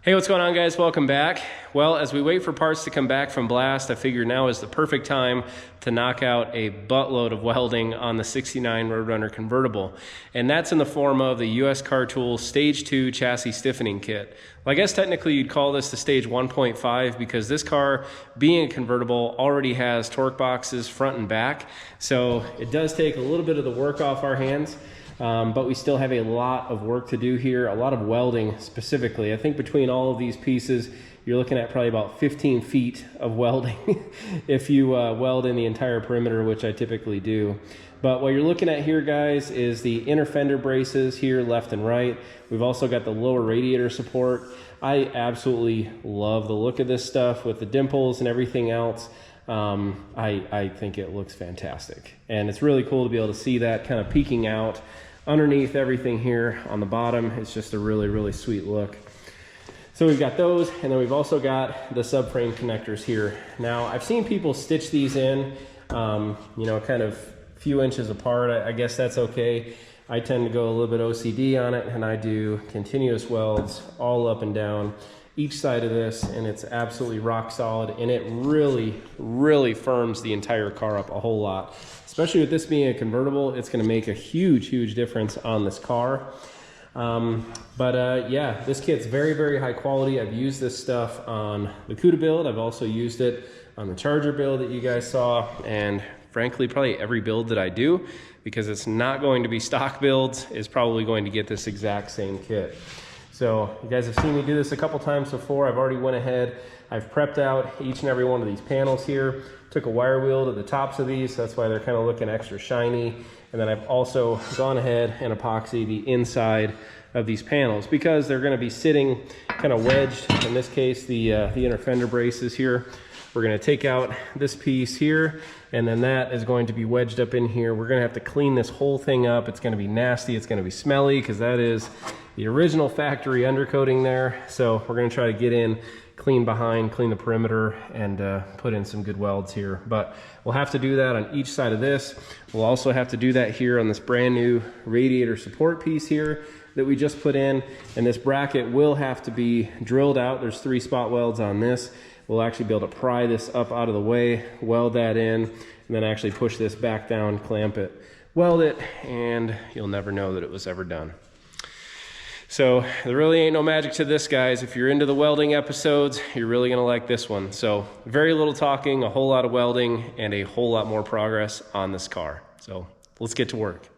Hey, what's going on, guys? Welcome back. Well, as we wait for parts to come back from blast, I figure now is the perfect time to knock out a buttload of welding on the 69 Roadrunner convertible. And that's in the form of the US Car Tools Stage 2 chassis stiffening kit. Well, I guess technically you'd call this the Stage 1.5 because this car, being a convertible, already has torque boxes front and back. So it does take a little bit of the work off our hands. But we still have a lot of work to do here, a lot of welding specifically. I think between all of these pieces, you're looking at probably about 15 feet of welding if you weld in the entire perimeter, which I typically do. But what you're looking at here, guys, is the inner fender braces here, left and right. We've also got the lower radiator support. I absolutely love the look of this stuff with the dimples and everything else. I think it looks fantastic, and it's really cool to be able to see that kind of peeking out underneath everything here on the bottom. It's just a really sweet look. So we've got those, and then we've also got the subframe connectors here. Now I've seen people stitch these in, you know, kind of a few inches apart. I guess that's okay. I tend to go a little bit OCD on it, and I do continuous welds all up and down each side of this, and it's absolutely rock solid, and it really firms the entire car up a whole lot. Especially with this being a convertible, it's going to make a huge difference on this car. Yeah, this kit's very high quality. I've used this stuff on the CUDA build. I've also used it on the Charger build that you guys saw, and frankly probably every build that I do, because it's not going to be stock builds, is probably going to get this exact same kit. So you guys have seen me do this a couple times before. I've already went ahead, I've prepped out each and every one of these panels here, took a wire wheel to the tops of these, so that's why they're kind of looking extra shiny. And then I've also gone ahead and epoxy the inside of these panels because they're going to be sitting kind of wedged. In this case, the inner fender braces here. We're going to take out this piece here, and then that is going to be wedged up in here. We're going to have to clean this whole thing up. It's going to be nasty. It's going to be smelly because that is the original factory undercoating there. So we're going to try to get in, clean behind, clean the perimeter, and put in some good welds here. But we'll have to do that on each side of this. We'll also have to do that here on this brand new radiator support piece here that we just put in. And this bracket will have to be drilled out. There's 3 spot welds on this. We'll actually be able to pry this up out of the way, weld that in, and then actually push this back down, clamp it, weld it, and you'll never know that it was ever done. So there really ain't no magic to this, guys. If you're into the welding episodes, you're really gonna like this one. So very little talking, a whole lot of welding, and a whole lot more progress on this car. So let's get to work.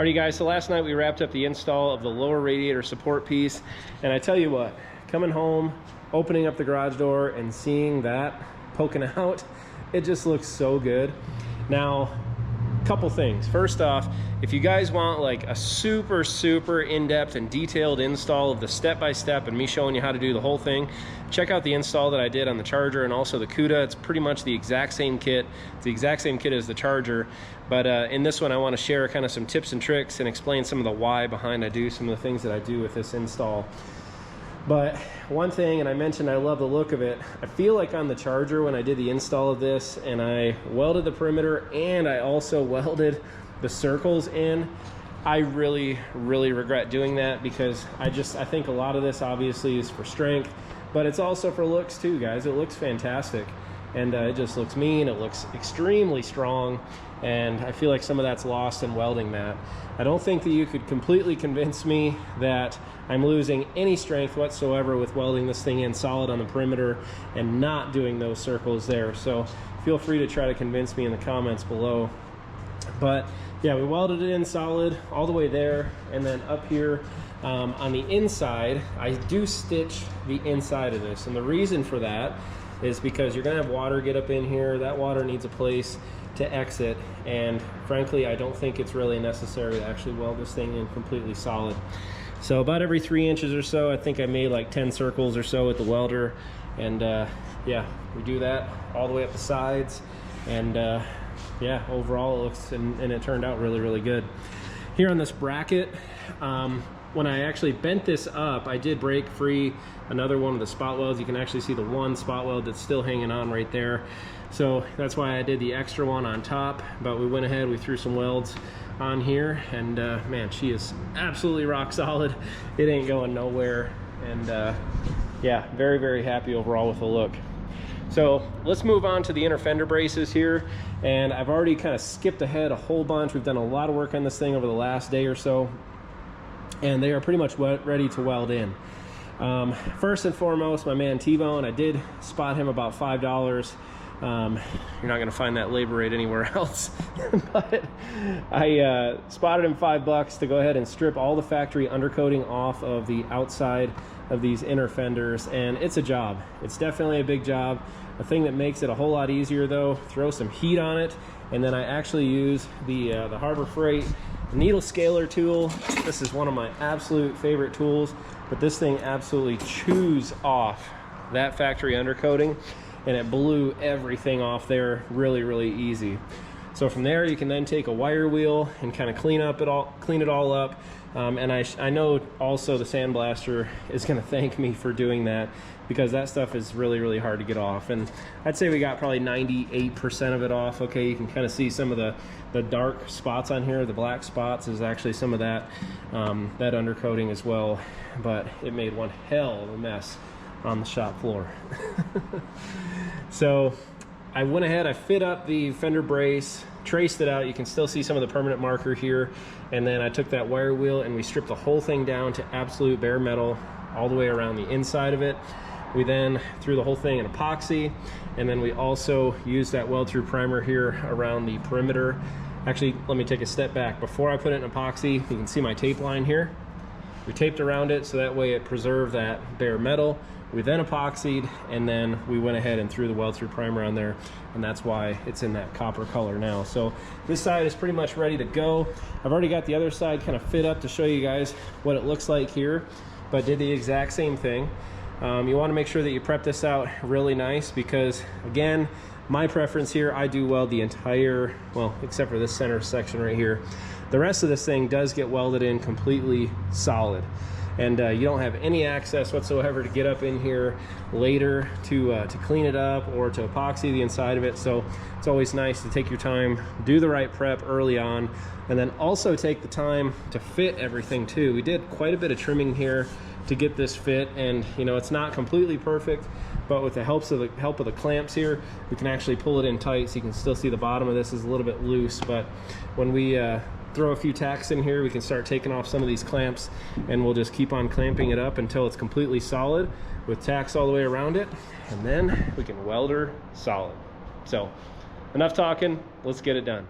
Alrighty guys, so last night we wrapped up the install of the lower radiator support piece, and I tell you what, coming home, opening up the garage door and seeing that poking out, it just looks so good. Now, couple things. First off, if you guys want like a super in-depth and detailed install of the step-by-step and me showing you how to do the whole thing, check out the install that I did on the Charger and also the CUDA. It's pretty much the exact same kit. It's the exact same kit as the Charger, but in this one I want to share kind of some tips and tricks and explain some of the why behind some of the things that I do with this install. But one thing, and I mentioned I love the look of it, I feel like on the Charger when I did the install of this and I welded the perimeter and I also welded the circles in, I really regret doing that, because I think a lot of this obviously is for strength, but it's also for looks too, guys. It looks fantastic, and it just looks mean, it looks extremely strong, and I feel like some of that's lost in welding that. I don't think that you could completely convince me that I'm losing any strength whatsoever with welding this thing in solid on the perimeter and not doing those circles there. So feel free to try to convince me in the comments below. But yeah, we welded it in solid all the way there, and then up here on the inside, I do stitch the inside of this, and the reason for that is because you're gonna have water get up in here. That water needs a place to exit, and frankly I don't think it's really necessary to actually weld this thing in completely solid. So about every 3 inches or so, I think I made like 10 circles or so with the welder, and yeah, we do that all the way up the sides, and yeah, overall it looks and it turned out really good. Here on this bracket, when I actually bent this up, I did break free another one of the spot welds. You can actually see the one spot weld that's still hanging on right there. So that's why I did the extra one on top, but we went ahead, we threw some welds on here, and man, she is absolutely rock solid. It ain't going nowhere, and yeah, very happy overall with the look. So let's move on to the inner fender braces here, and I've already kind of skipped ahead a whole bunch. We've done a lot of work on this thing over the last day or so, and they are pretty much ready to weld in. First and foremost, my man T-Bone, I did spot him about $5. You're not gonna find that labor rate anywhere else, but I spotted him $5 to go ahead and strip all the factory undercoating off of the outside of these inner fenders, and it's a job. It's definitely a big job. The thing that makes it a whole lot easier though, throw some heat on it, and then I actually use the Harbor Freight needle scaler tool. This is one of my absolute favorite tools, but this thing absolutely chews off that factory undercoating, and it blew everything off there really easy. So from there you can then take a wire wheel and kind of clean it all up, and I know also the sandblaster is going to thank me for doing that, because that stuff is really hard to get off, and I'd say we got probably 98% of it off. Okay, you can kind of see some of the dark spots on here. The black spots is actually some of that that undercoating as well, but it made one hell of a mess on the shop floor. So I went ahead, I fit up the fender brace, traced it out. You can still see some of the permanent marker here, and then I took that wire wheel and we stripped the whole thing down to absolute bare metal all the way around the inside of it. We then threw the whole thing in epoxy, and then we also used that weld through primer here around the perimeter. Actually, let me take a step back. Before I put it in epoxy, you can see my tape line here. We taped around it so that way it preserved that bare metal. We then epoxied, and then we went ahead and threw the weld through primer on there, and that's why it's in that copper color now. So this side is pretty much ready to go. I've already got the other side kind of fit up to show you guys what it looks like here, but did the exact same thing. You want to make sure that you prep this out really nice, because again, my preference here, I do weld the entire, well, except for this center section right here. The rest of this thing does get welded in completely solid, and you don't have any access whatsoever to get up in here later to clean it up or to epoxy the inside of it. So it's always nice to take your time, do the right prep early on, and then also take the time to fit everything too. We did quite a bit of trimming here to get this fit, and you know, it's not completely perfect, but with the help of the clamps here, we can actually pull it in tight, so you can still see the bottom of this is a little bit loose. But when we throw a few tacks in here, we can start taking off some of these clamps, and we'll just keep on clamping it up until it's completely solid with tacks all the way around it, and then we can weld her solid. So enough talking, let's get it done.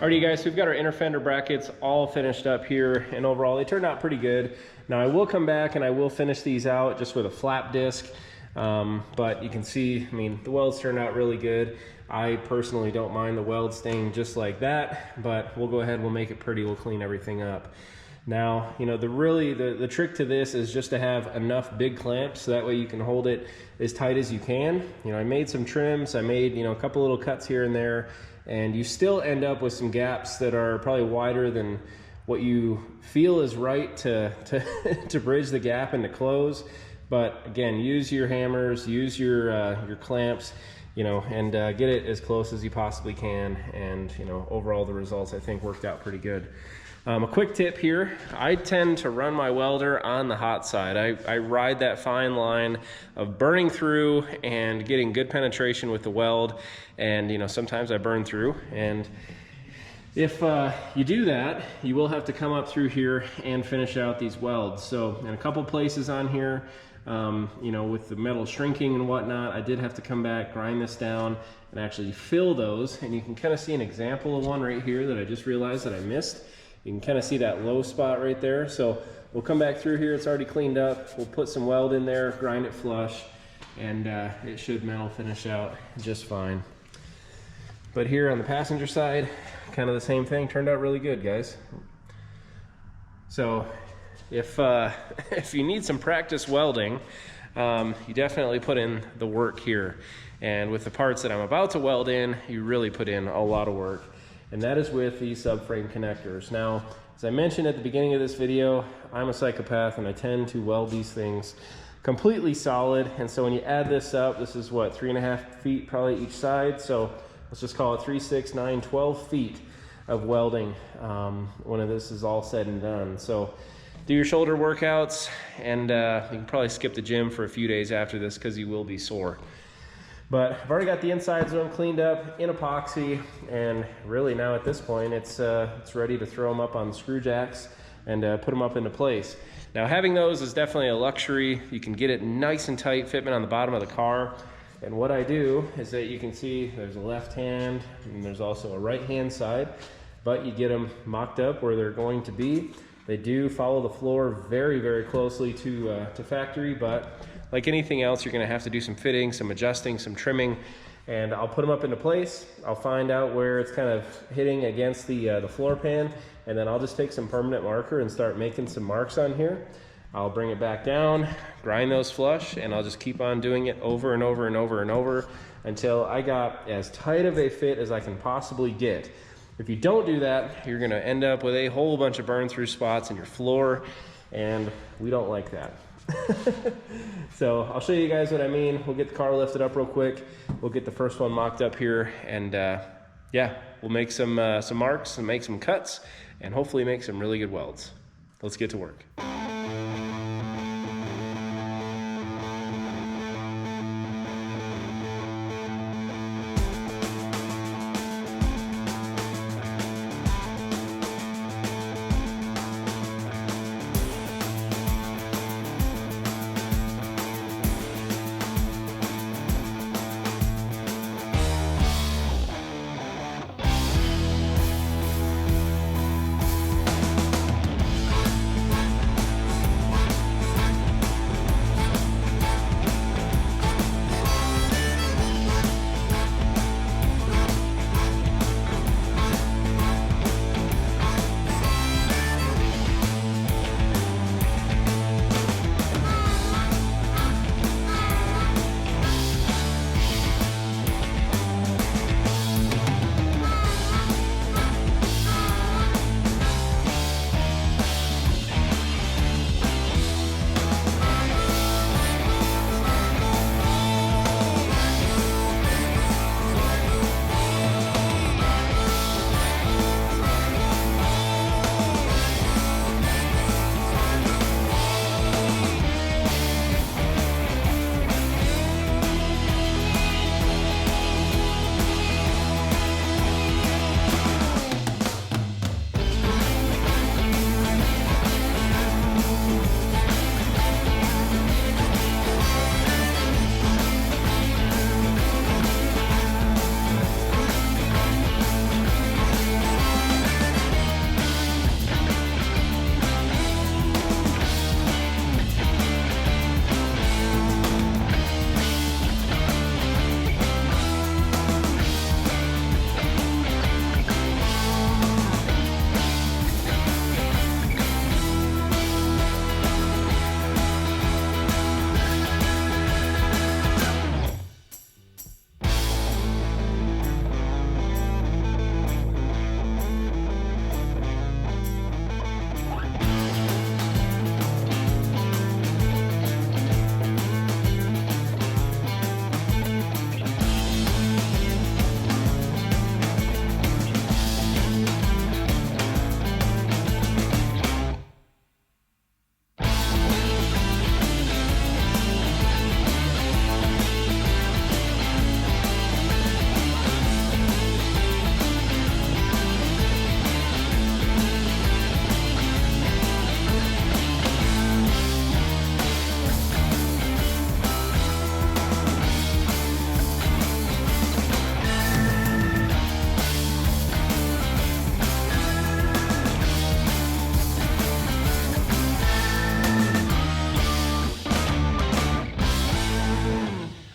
Alrighty guys, so we've got our inner fender brackets all finished up here, and overall they turned out pretty good. Now I will come back and I will finish these out just with a flap disc, but you can see, I mean, the welds turned out really good. I personally don't mind the weld staying just like that, but we'll go ahead, we'll make it pretty, we'll clean everything up. Now, you know, the trick to this is just to have enough big clamps so that way you can hold it as tight as you can. You know, I made some trims, I made, you know, a couple little cuts here and there, and you still end up with some gaps that are probably wider than what you feel is right to bridge the gap and to close. But again, use your hammers, use your clamps, you know, and get it as close as you possibly can. And, you know, overall the results I think worked out pretty good. A quick tip here, I tend to run my welder on the hot side. I ride that fine line of burning through and getting good penetration with the weld, and you know, sometimes I burn through, and if you do that, you will have to come up through here and finish out these welds. So in a couple places on here, you know, with the metal shrinking and whatnot, I did have to come back, grind this down, and actually fill those, and you can kind of see an example of one right here that I just realized that I missed. You can kind of see that low spot right there. So we'll come back through here. It's already cleaned up. We'll put some weld in there, grind it flush, and it should metal finish out just fine. But here on the passenger side, kind of the same thing. Turned out really good, guys. So if you need some practice welding, you definitely put in the work here. And with the parts that I'm about to weld in, you really put in a lot of work. And that is with these subframe connectors. Now, as I mentioned at the beginning of this video, I'm a psychopath and I tend to weld these things completely solid. And so when you add this up, this is what, 3.5 feet probably each side. So let's just call it 3, 6, 9, 12 feet of welding when this is all said and done. So do your shoulder workouts, and you can probably skip the gym for a few days after this because you will be sore. But I've already got the inside zone cleaned up in epoxy, and really now at this point it's ready to throw them up on the screw jacks and put them up into place. Now having those is definitely a luxury. You can get it nice and tight fitment on the bottom of the car. And what I do is that you can see there's a left hand and there's also a right hand side, but you get them mocked up where they're going to be. They do follow the floor very, very closely to factory, but like anything else, you're gonna have to do some fitting, some adjusting, some trimming, and I'll put them up into place. I'll find out where it's kind of hitting against the floor pan, and then I'll just take some permanent marker and start making some marks on here. I'll bring it back down, grind those flush, and I'll just keep on doing it over and over and over and over until I got as tight of a fit as I can possibly get. If you don't do that, you're gonna end up with a whole bunch of burn through spots in your floor, and we don't like that. So I'll show you guys what I mean. We'll get the car lifted up real quick. We'll get the first one mocked up here, and yeah, we'll make some marks and make some cuts, and hopefully make some really good welds. Let's get to work.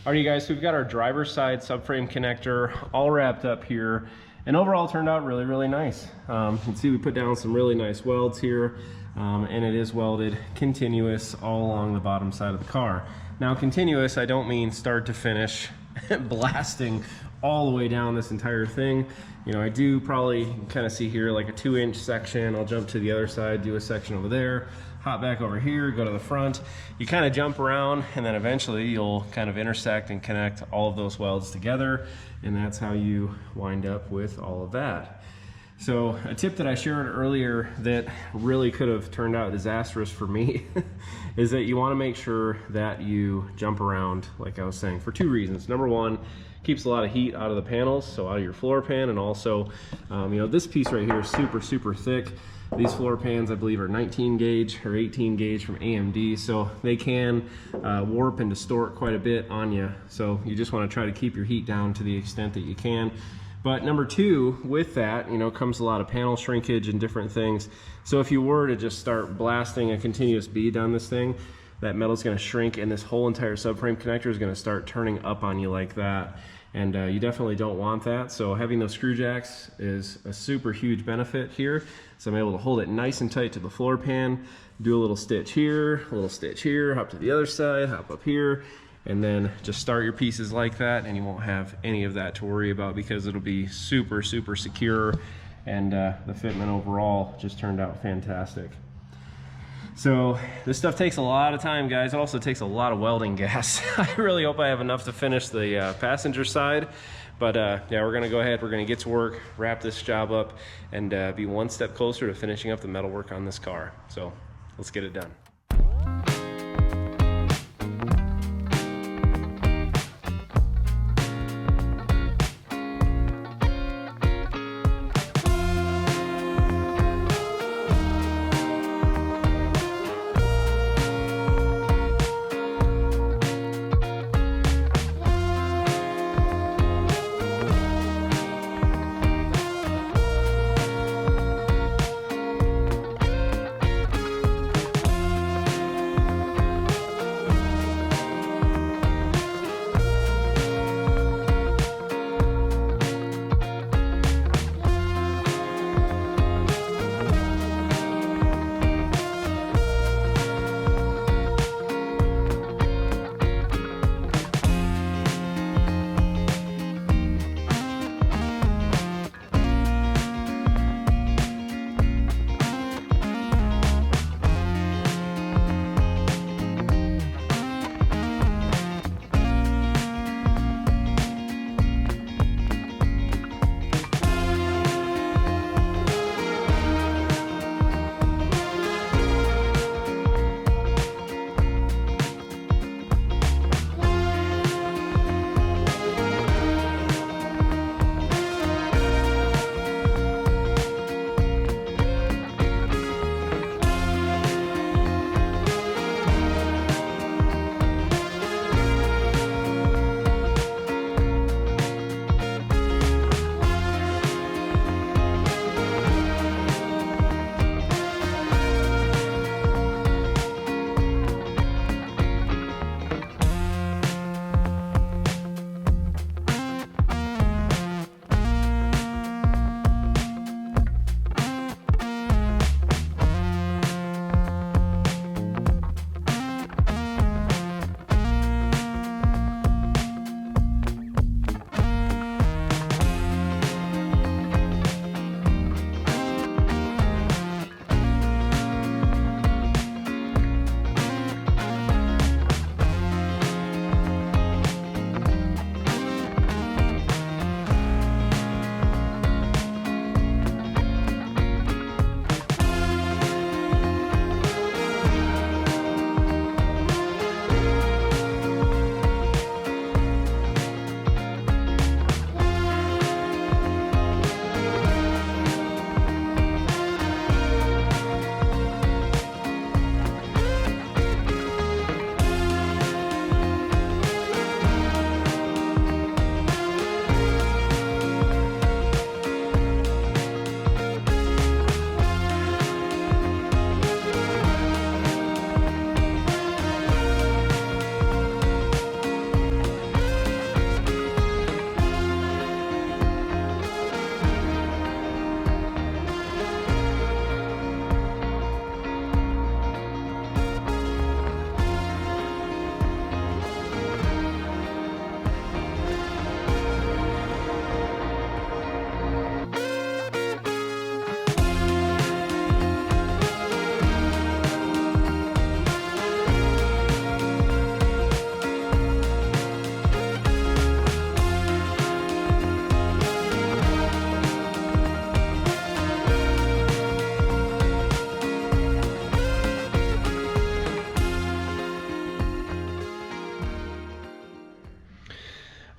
Alrighty guys, so we've got our driver's side subframe connector all wrapped up here, and overall turned out really, really nice. You can see we put down some really nice welds here, and it is welded continuous all along the bottom side of the car. Now continuous, I don't mean start to finish blasting all the way down this entire thing. You know, I do probably kind of see here like a 2-inch section. I'll jump to the other side, do a section over there, hop back over here, go to the front. You kind of jump around, and then eventually you'll kind of intersect and connect all of those welds together, and that's how you wind up with all of that. So a tip that I shared earlier that really could have turned out disastrous for me is that you want to make sure that you jump around, like I was saying, for 2 reasons. Number one, keeps a lot of heat out of the panels, so out of your floor pan, and also, you know, this piece right here is super, super thick. These floor pans, I believe, are 19 gauge or 18 gauge from AMD, so they can warp and distort quite a bit on you. So you just want to try to keep your heat down to the extent that you can. But number two, with that, you know, comes a lot of panel shrinkage and different things. So if you were to just start blasting a continuous bead down this thing, that metal's going to shrink, and this whole entire subframe connector is going to start turning up on you like that. And you definitely don't want that. So having those screw jacks is a super huge benefit here. So I'm able to hold it nice and tight to the floor pan, do a little stitch here, a little stitch here, hop to the other side, hop up here, and then just start your pieces like that, and you won't have any of that to worry about because it'll be super, super secure, and the fitment overall just turned out fantastic. So this stuff takes a lot of time, guys. It also takes a lot of welding gas. I really hope I have enough to finish the passenger side, but yeah, we're gonna go ahead, we're gonna get to work, wrap this job up, and be one step closer to finishing up the metalwork on this car. So let's get it done.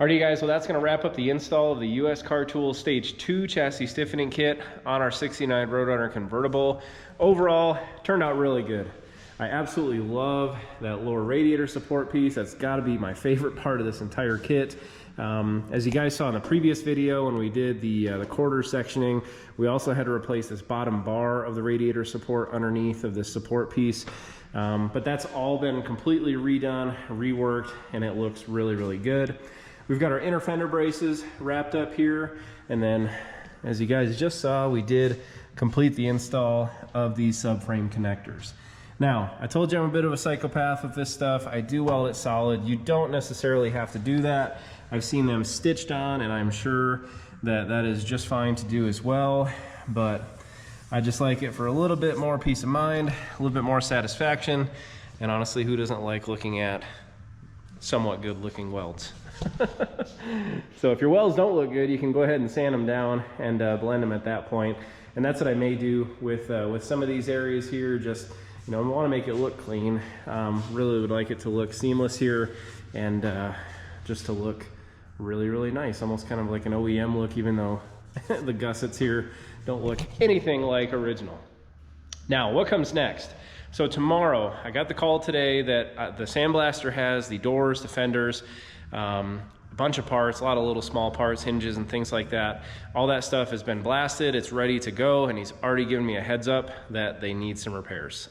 Alrighty guys, well that's going to wrap up the install of the US Car Tools Stage 2 chassis stiffening kit on our 69 Roadrunner convertible. Overall, turned out really good. I absolutely love that lower radiator support piece. That's got to be my favorite part of this entire kit. As you guys saw in the previous video when we did the quarter sectioning, we also had to replace this bottom bar of the radiator support underneath of this support piece. But that's all been completely redone, reworked, and it looks really, really good. We've got our inner fender braces wrapped up here, and then as you guys just saw, we did complete the install of these subframe connectors. Now, I told you I'm a bit of a psychopath with this stuff. I do weld it solid. You don't necessarily have to do that. I've seen them stitched on, and I'm sure that that is just fine to do as well, but I just like it for a little bit more peace of mind, a little bit more satisfaction, and honestly, who doesn't like looking at somewhat good looking welds? So if your welds don't look good, you can go ahead and sand them down and blend them at that point. And that's what I may do with some of these areas here. Just, you know, I want to make it look clean. Really would like it to look seamless here, and just to look really, really nice. Almost kind of like an OEM look, even though the gussets here don't look anything like original. Now, what comes next? So tomorrow, I got the call today that the sandblaster has the doors, the fenders, a bunch of parts, a lot of little small parts, hinges and things like that. All that stuff has been blasted, it's ready to go, and he's already given me a heads up that they need some repairs.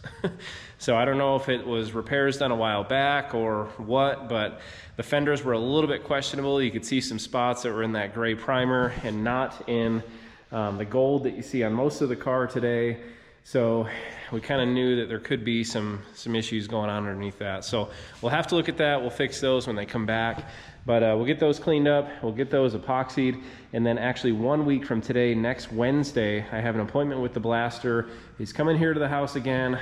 So I don't know if it was repairs done a while back or what, but the fenders were a little bit questionable. You could see some spots that were in that gray primer and not in the gold that you see on most of the car today. So we kind of knew that there could be some issues going on underneath that. So we'll have to look at that. We'll fix those when they come back. But we'll get those cleaned up. We'll get those epoxied. And then actually 1 week from today, next Wednesday, I have an appointment with the blaster. He's coming here to the house again.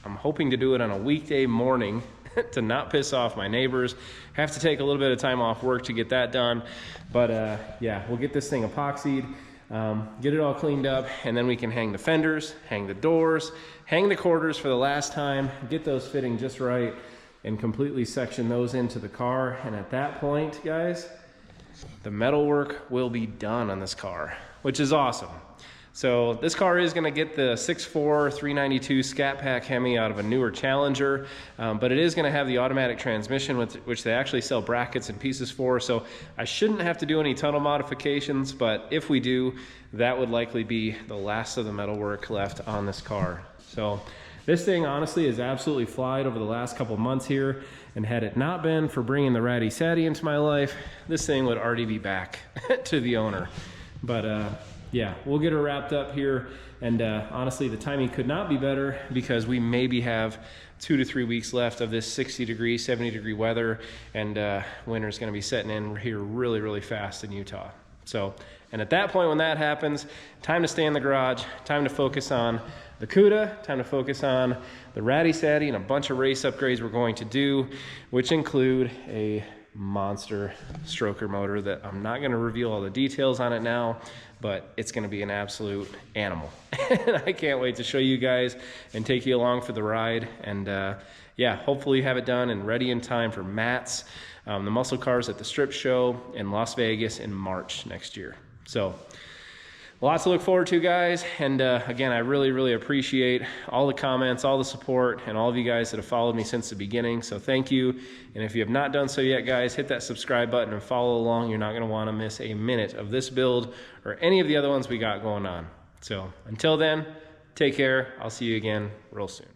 I'm hoping to do it on a weekday morning to not piss off my neighbors. Have to take a little bit of time off work to get that done. But yeah, we'll get this thing epoxied. Get it all cleaned up, and then we can hang the fenders, hang the doors, hang the quarters for the last time, get those fitting just right, and completely section those into the car. And at that point, guys, the metal work will be done on this car, which is awesome. So this car is going to get the 6.4 392 Scat Pack Hemi out of a newer Challenger, but it is going to have the automatic transmission, which they actually sell brackets and pieces for. So I shouldn't have to do any tunnel modifications, but if we do, that would likely be the last of the metal work left on this car. So this thing honestly is absolutely flied over the last couple months here, and had it not been for bringing the Ratty Satty into my life, this thing would already be back to the owner. But yeah, we'll get her wrapped up here, and honestly, the timing could not be better because we maybe have 2 to 3 weeks left of this 60-degree, 70-degree weather, and winter's going to be setting in here really, really fast in Utah. So, and at that point when that happens, time to stay in the garage, time to focus on the CUDA, time to focus on the Ratty Satty and a bunch of race upgrades we're going to do, which include a monster stroker motor that I'm not going to reveal all the details on it now, but it's going to be an absolute animal. And I can't wait to show you guys and take you along for the ride. And yeah, hopefully you have it done and ready in time for Matt's, the muscle cars at the Strip Show in Las Vegas in March next year. So lots to look forward to, guys. And again, I really, really appreciate all the comments, all the support, and all of you guys that have followed me since the beginning. So thank you. And if you have not done so yet, guys, hit that subscribe button and follow along. You're not going to want to miss a minute of this build or any of the other ones we got going on. So until then, take care. I'll see you again real soon.